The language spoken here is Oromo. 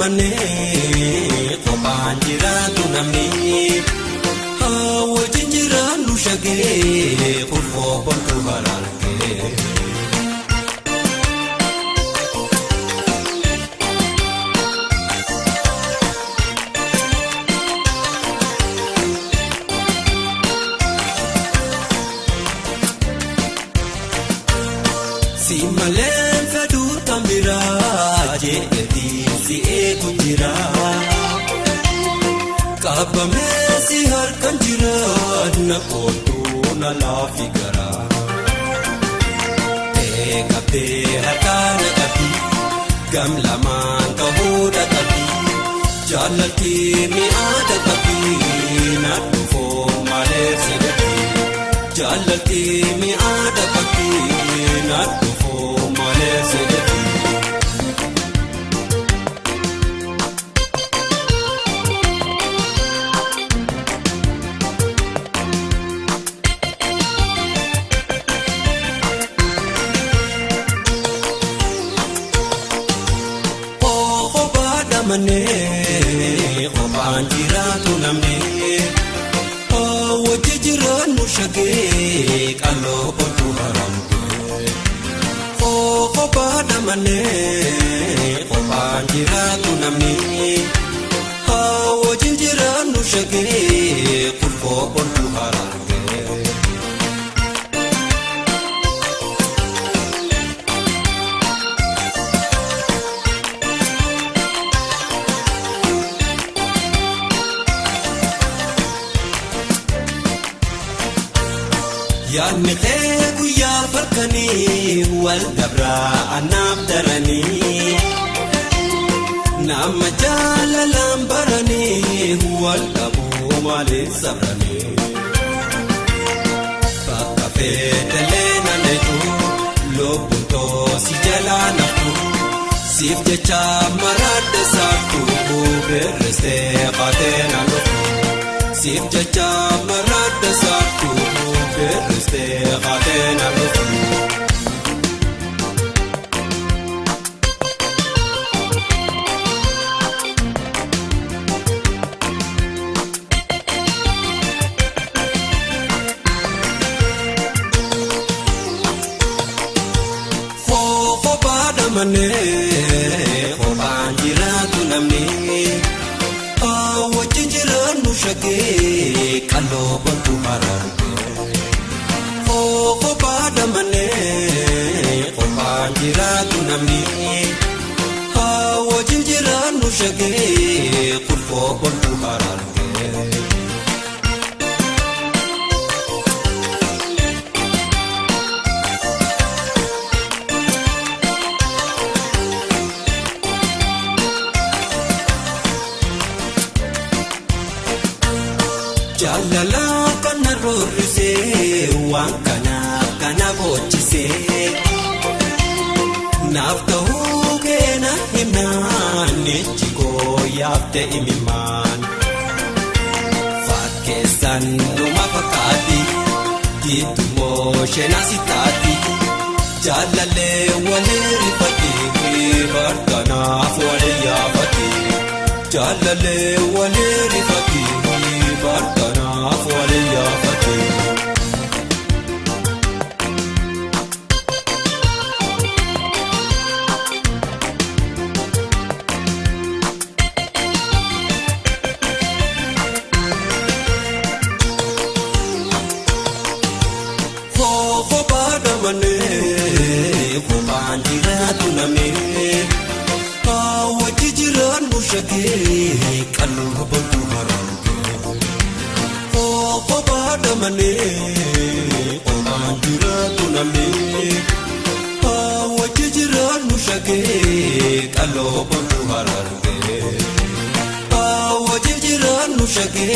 damane Kopanjira tunamni Wajinjira nushage Kurfo pontu halalke Si malen fadu tambira Jedi si ekujira Kabame si har kanjira Na kotu na la figara Kabde hatana kapi Gamla man kahoda kapi Jalalti mi ada kapi Na tufo male sedati Jalalti mi ada kapi Na tufo male sedati Mane Kopanjira tunamne Wajijira nushage Kalo pontu haramke Kopada mane Kopanjira tunamne Wajijira nushage Kurfo pontu haramke Yaanni guyyaa farkanii wal dabraa anaaf daranii nama jaalalaan baranii wal dhabuu malee sabranii bakka feetelee naneetu lobbuutoo si jalaa naftu siif jecha maraadde saaftu beerristee qaatee naannoo siif jecha maraadde saaftu. Berriste qatena lufu Fo bada mane Kopanjira tunamne Wajinjira nushage Kalo pontu haramke Kopada mane Kopanjira tunamni Wajinjira nushage Kurfo pontu halalke Jalala kana rorise Wankana kana bochise Nafta hukena himnan Nichiko yapte imiman Fatkesan numa fakati Gitu moshe nasitati Jalale wale rifati Barkanaf wale yafati Jalale wale rifati Barkanaf wale yafati Kopanjira tunamne Wajijira nushage Kalo pontu haramke Kopada mane Kopanjira tunamne Wajijira nushage Kalo pontu haramke Wajijira nushage